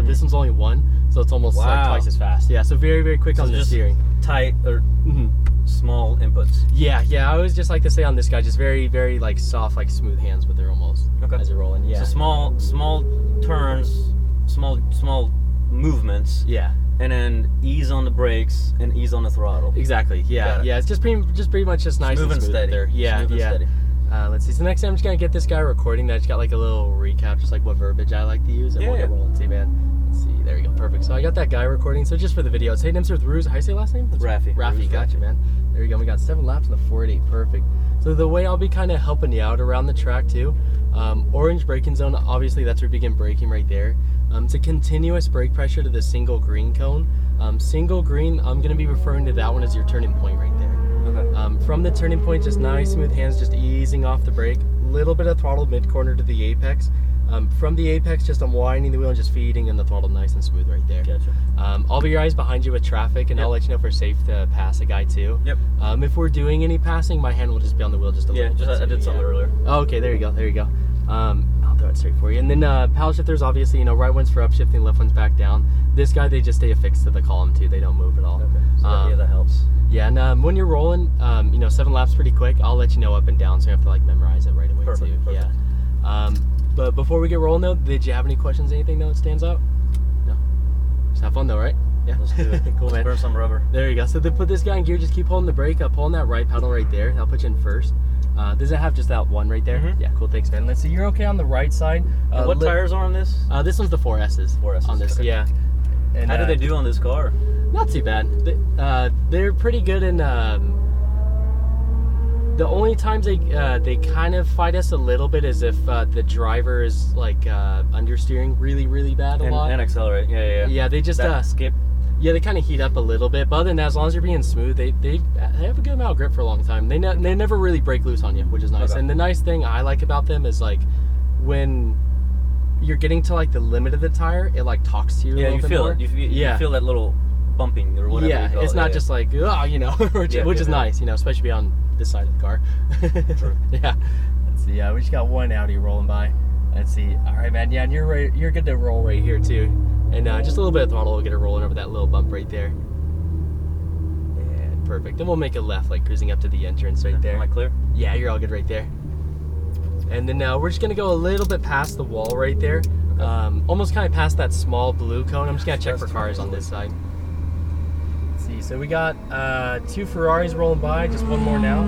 This one's only 1, so it's almost like twice as fast. Yeah, so very, very quick on the steering. Tight or small inputs. Yeah, I always just like to say on this guy, just very, very like soft, like smooth hands, but they're almost as you're rolling. Yeah. So small turns, small movements. Yeah. And then ease on the brakes and ease on the throttle. Exactly. Yeah. Yeah. It's just pretty much just nice smooth and steady. There. Yeah. Smooth and steady. Let's see. So next time I'm just gonna get this guy recording. That just got like a little recap, just like what verbiage I like to use, and we'll get rolling. See, man. Let's see. There we go. Perfect. So I got that guy recording. So just for the video, say names with Ruse. How do you say last name? Raffi. Gotcha, man. There we go. We got 7 laps in the 4.8. Perfect. So the way I'll be kind of helping you out around the track too. Orange braking zone. Obviously, that's where you begin braking right there. It's a continuous brake pressure to the single green cone. Single green, I'm going to be referring to that one as your turning point right there. Okay. From the turning point, just nice smooth hands, just easing off the brake. Little bit of throttle mid-corner to the apex. From the apex, just I'm winding the wheel and just feeding in the throttle nice and smooth right there. Gotcha. I'll be your eyes behind you with traffic, and I'll let you know if we're safe to pass a guy too. Yep. If we're doing any passing, my hand will just be on the wheel just a little bit. I did something earlier. Oh, okay, there you go. I'll throw it straight for you. And then paddle shifters, obviously, right one's for upshifting, left one's back down. This guy, they just stay affixed to the column too. They don't move at all. Okay. So that helps. Yeah, and when you're rolling, 7 laps pretty quick. I'll let you know up and down, so you have to like memorize it right away too. Perfect. Yeah. But before we get rolling though, did you have any questions? Anything that stands out? No. Just have fun though, right? Yeah. Let's do it. Cool, man. Burn some rubber. There you go. So to put this guy in gear, just keep holding the brake up, pulling that right pedal right there. That'll put you in first. Does it have just that one right there? Yeah, cool. Thanks, man. Let's see. You're okay on the right side. What tires are on this? This one's the 4S's. 4S's on this. Okay. Yeah. And, how do they do on this car? Not too bad. They're pretty good in. The only times they kind of fight us a little bit is if the driver is like understeering really bad a lot. And accelerate. Yeah. Yeah, they just skip. Yeah, they kind of heat up a little bit, but other than that, as long as you're being smooth, they have a good amount of grip for a long time. They never really break loose on you, which is nice. Okay. And the nice thing I like about them is like when you're getting to like the limit of the tire, it like talks to you. Yeah, you feel it. You feel that little bumping or whatever. Yeah, it's not just like which is nice, especially be on this side of the car. True. Yeah. Let's see. We just got one Audi rolling by. Let's see. All right, man. Yeah, and you're good to roll right here too. And just a little bit of throttle will get it rolling over that little bump right there. And perfect. Then we'll make a left, like cruising up to the entrance right there. Am I clear? Yeah, you're all good right there. And then we're just gonna go a little bit past the wall right there. Okay. Almost kind of past that small blue cone. I'm just gonna check for cars on this side. Let's see. So we got 2 Ferraris rolling by. Just one more now.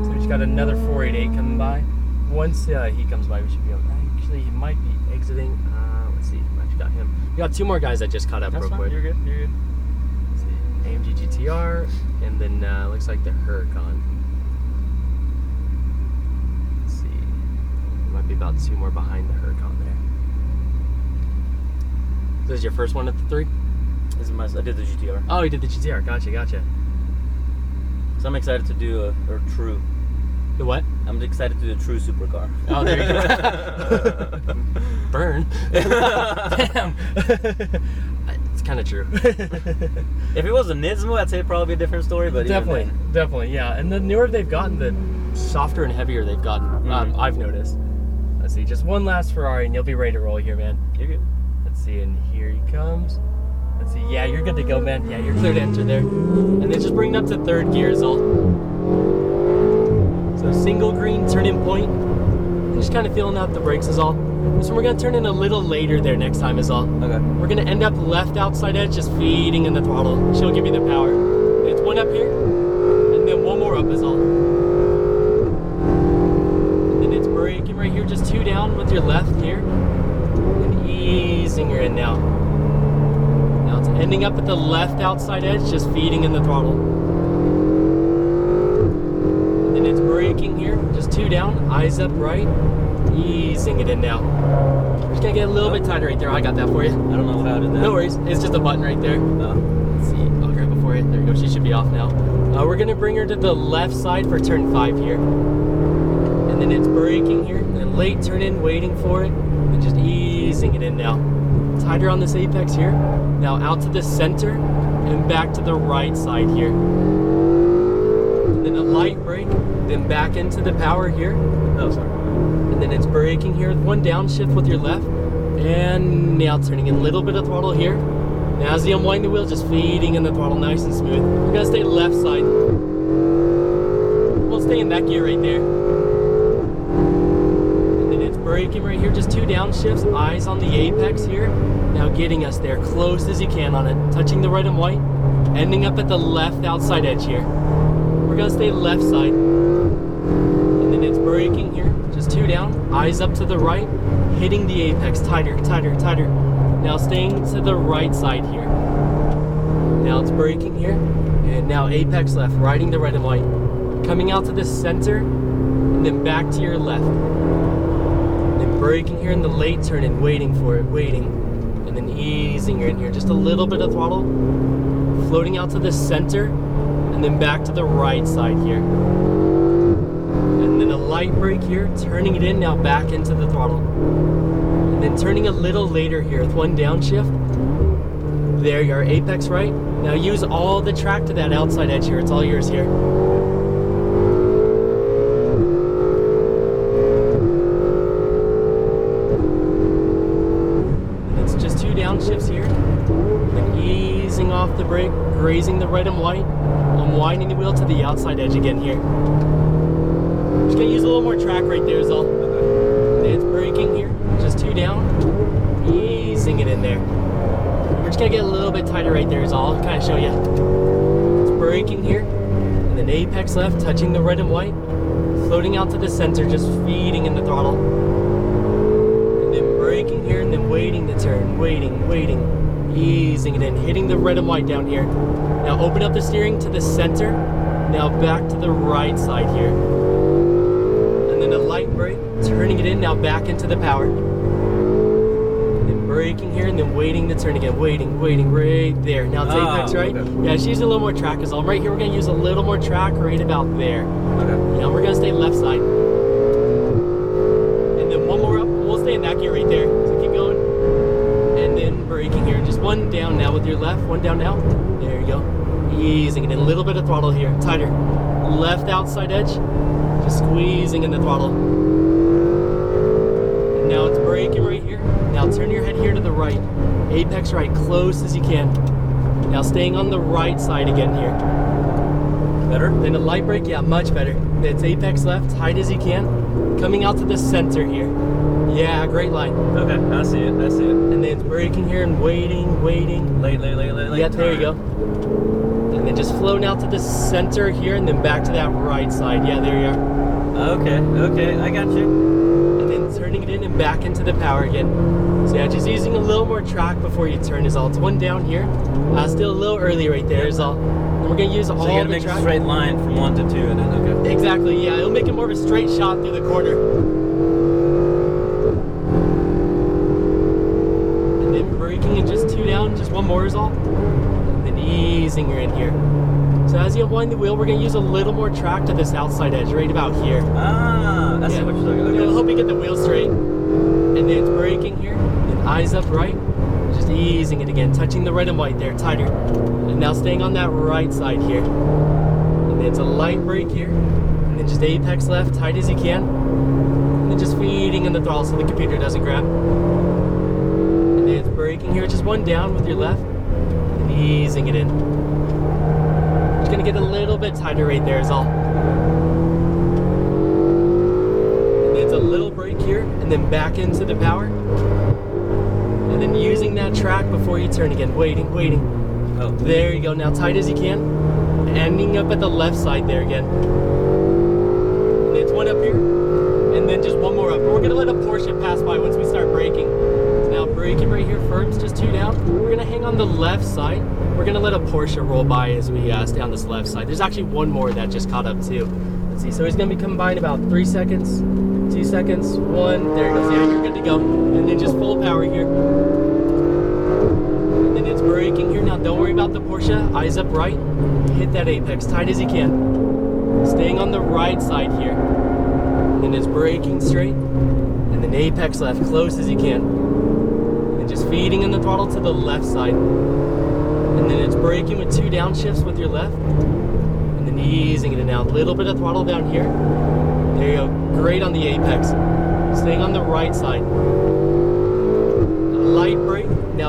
So we just got another 488 coming by. Once he comes by, we should be okay. Actually, he might be exiting. Let's see. Got him. We got 2 more guys that just caught up real quick. You're good. Let's see. AMG GTR, and then looks like the Huracan. Let's see. Might be about 2 more behind the Huracan there. So this is your first one at the 3? I did the GTR. Oh, you did the GTR. Gotcha. So I'm excited to do a true. The what? I'm excited to do a true supercar. Oh, there you go. Burn. Damn. It's kind of true. If it was a Nismo, I'd say it'd probably be a different story. But definitely, yeah. And the newer they've gotten, the softer and heavier they've gotten. I've noticed. Let's see, just one last Ferrari, and you'll be ready to roll here, man. You're good. Let's see, and here he comes. Let's see. Yeah, you're good to go, man. Yeah, you're clear to enter there. And then just bring it up to 3rd gear is all. So single green turning point. Just kind of feeling out the brakes is all. So we're gonna turn in a little later there next time is all. Okay. We're gonna end up left outside edge, just feeding in the throttle. She'll give you the power. It's one up here, and then one more up is all. And then it's braking right here, just 2 down with your left here, and easing her in now. Now it's ending up at the left outside edge, just feeding in the throttle. It's braking here, just 2 down, eyes up right, easing it in now. We're just gonna get a little bit tighter right there. I got that for you. I don't know how to do that. No worries, it's just a button right there. Let's see, I'll grab it for you. There you go, she should be off now. We're gonna bring her to the left side for turn 5 here. And then it's braking here, and then late turn in, waiting for it, and just easing it in now. Tighter on this apex here. Now out to the center, and back to the right side here. Then a light brake, then back into the power here. Oh, sorry. And then it's braking here, 1 downshift with your left, And now turning in a little bit of throttle here. Now as you unwind the wheel, just feeding in the throttle nice and smooth. We're gonna stay left side. We'll stay in that gear right there. And then it's braking right here, just 2 downshifts, eyes on the apex here. Now getting us there, close as you can on it, touching the red and white, ending up at the left outside edge here. We're gonna stay left side. And then it's braking here, just 2 down, eyes up to the right, hitting the apex, tighter, tighter, tighter. Now staying to the right side here. Now it's braking here, and now apex left, riding the red and white. Coming out to the center, and then back to your left. And then braking here in the late turn and waiting for it, waiting. And then easing in here, just a little bit of throttle. Floating out to the center, and then back to the right side here. And then a light brake here, turning it in, now back into the throttle. And then turning a little later here with 1 downshift. There you are, apex right. Now use all the track to that outside edge here, it's all yours here. And it's just 2 downshifts here. And easing off the brake, grazing the red and white, unwinding the wheel to the outside edge again here. Just gonna use a little more track right there is all. And it's braking here, just 2 down, easing it in there. We're just gonna get a little bit tighter right there is all, I'll kind of show you. It's braking here, and then apex left, touching the red and white, floating out to the center, just feeding in the throttle. And then braking here, and then waiting the turn, waiting, waiting. Easing it in, hitting the red and white down here. Now open up the steering to the center. Now back to the right side here. And then a light brake, turning it in, now back into the power. Then braking here and then waiting the turn again. Waiting, waiting, right there. Now it's apex, right? Okay. Yeah, just use a little more track as well. Right here we're gonna use a little more track right about there. Okay. Now we're gonna stay left side. And then 1 more up, we'll stay in that gear right there. So keep going. And then braking here, just 1 down now with your left, 1 down now. There you go. Easing it in, a little bit of throttle here, tighter. Left outside edge, just squeezing in the throttle. And now it's braking right here. Now turn your head here to the right. Apex right, close as you can. Now staying on the right side again here. Better? Then a light brake, yeah, much better. It's apex left, tight as you can. Coming out to the center here. Yeah, great line. Okay, I see it, I see it. And then it's braking here and waiting, waiting. Late. Yeah, there you go. And then just floating out to the center here and then back to that right side. Yeah, there you are. Okay, I got you. And then turning it in and back into the power again. So yeah, just using a little more track before you turn is all. It's 1 down here. Still a little early right there is all. And we're gonna use all the track. So you gotta make a straight line from 1 to 2 and then, okay. Exactly, yeah, it'll make it more of a straight shot through the corner. And then braking and just 2 down, just 1 more is all. And then easing her in here. So as you unwind the wheel, we're gonna use a little more track to this outside edge, right about here. I see what you're talking about. It'll help you get the wheel straight. And then it's braking here, and eyes up right. Just easing it again, touching the red and white there, tighter. And now staying on that right side here. And then it's a light brake here. And then just apex left, tight as you can. And then just feeding in the throttle so the computer doesn't grab. And then it's braking here, just 1 down with your left. And easing it in. Just gonna get a little bit tighter right there is all. And then it's a little brake here, and then back into the power. And then using that track before you turn again, waiting. Oh. There you go, now tight as you can. Ending up at the left side there again. And it's 1 up here, and then just 1 more up. We're gonna let a Porsche pass by once we start braking. So now braking right here first, just 2 down. We're gonna hang on the left side. We're gonna let a Porsche roll by as we stay on this left side. There's actually 1 more that just caught up too. Let's see, so he's gonna be coming by in about 3 seconds, 2 seconds, 1, there he goes, yeah, you're good to go. And then just full power here. And then it's braking here, now don't worry about the Porsche, eyes up right, hit that apex, tight as you can. Staying on the right side here. And then it's braking straight, and then apex left, close as you can. And just feeding in the throttle to the left side. And then it's braking with 2 downshifts with your left. And then easing it in now. A little bit of throttle down here. There you go. Great on the apex. Staying on the right side.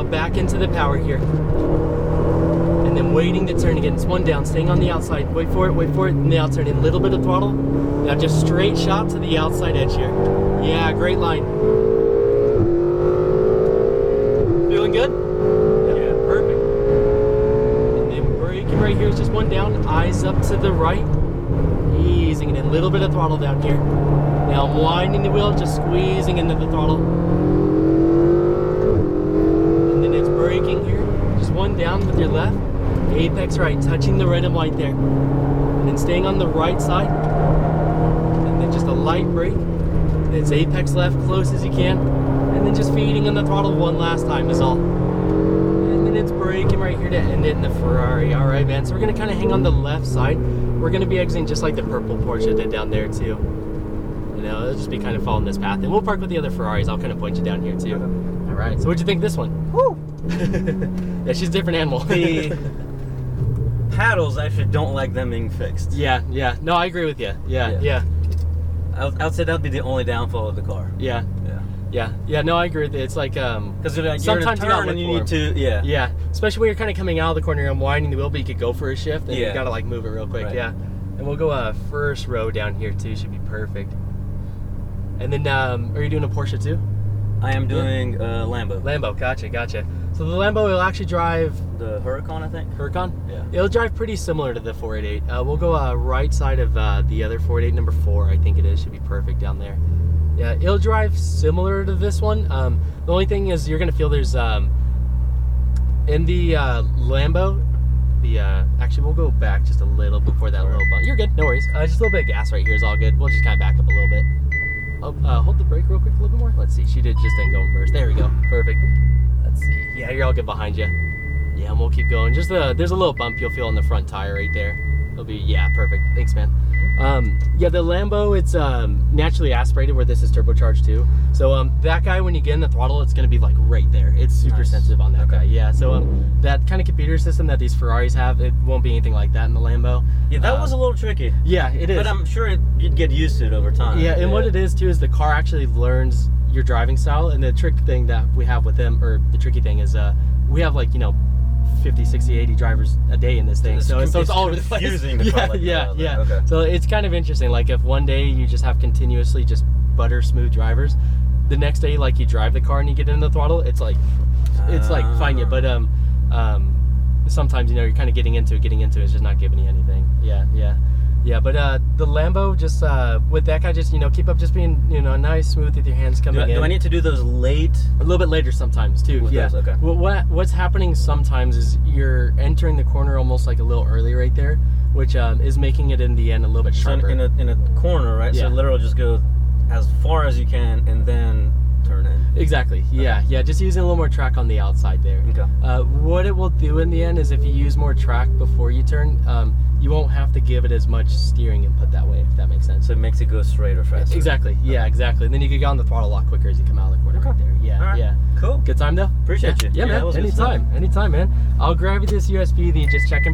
now back into the power here. And then waiting to turn again. It's one down, staying on the outside. Wait for it, and the outside. A little bit of throttle. Now just straight shot to the outside edge here. Yeah, great line. Feeling good? Yeah, perfect. And then braking right here is just one down. Eyes up to the right. Easing it in. A little bit of throttle down here. Now winding the wheel, just squeezing into the throttle. And then it's braking here. Just one down with your left. Apex right, touching the red and white there. And then staying on the right side. And then just a light brake. And it's apex left, close as you can. And then just feeding on the throttle one last time is all. And then it's braking right here to end it in the Ferrari. All right, man. So we're gonna kind of hang on the left side. We're gonna be exiting just like the purple Porsche did down there too. You know, it'll just be kind of following this path. And we'll park with the other Ferraris. I'll kind of point you down here too. All right. So what'd you think of this one? Woo! Yeah, she's a different animal. The paddles, I actually don't like them being fixed. Yeah. No, I agree with you. Yeah. I'd say that'd be the only downfall of the car. Yeah. No, I agree with you. It's like because you're sometimes in a turn and you need to. Yeah. Especially when you're kind of coming out of the corner and winding the wheel, but you could go for a shift and you gotta like move it real quick. Right. Yeah. And we'll go first row down here too. Should be perfect. And then are you doing a Porsche too? I am doing Lambo. Lambo, gotcha. So the Lambo will actually drive the Huracan, I think. Huracan? Yeah. It'll drive pretty similar to the 488. We'll go right side of the other 488, number 4, I think it is. Should be perfect down there. Yeah, it'll drive similar to this one. The only thing is you're gonna feel there's in the Lambo. Actually, we'll go back just a little before that little bump. You're good, no worries. Just a little bit of gas right here is all good. We'll just kind of back up a little bit. Oh, hold the brake real quick, a little bit more. Let's see. She just didn't go in first. There we go. Perfect. Let's see. Yeah, you're all good behind you. Yeah, and we'll keep going. Just there's a little bump you'll feel on the front tire right there. It'll be perfect. Thanks, man. Yeah, the Lambo, it's naturally aspirated, where this is turbocharged too. So that guy, when you get in the throttle, it's gonna be like right there. It's super sensitive on that guy. Yeah. So that kind of computer system that these Ferraris have, it won't be anything like that in the Lambo. Yeah, that was a little tricky. Yeah, it is. But I'm sure you'd get used to it over time. Yeah, and what it is too is the car actually learns your driving style. And the trick thing that we have with them, or the tricky thing is, we have like 50, 60, 80 drivers a day in this thing. So it's all over the place. Yeah. Okay. So it's kind of interesting. Like if one day you just have continuously just butter smooth drivers, the next day like you drive the car and you get in the throttle, it's like fine. Yeah, but sometimes you're kind of getting into it. It's just not giving you anything. Yeah, but the Lambo, just with that guy, just keep up just being nice, smooth with your hands coming in. Do I need to do those late? A little bit later sometimes too. With those? Okay. What's happening sometimes is you're entering the corner almost like a little early right there, which is making it in the end a little bit sharper. So in a corner, right? Yeah. So literally just go as far as you can and then turn in. Exactly. Yeah. Just using a little more track on the outside there. Okay. What it will do in the end is if you use more track before you turn, you won't have to give it as much steering input that way, if that makes sense. So it makes it go straighter faster. Exactly. Yeah, exactly. And then you can get on the throttle a lot quicker as you come out of the corner right there. Yeah. Right. Yeah. Cool. Good time though? Appreciate you. Yeah, man. Anytime, man. I'll grab you this USB, then you just check in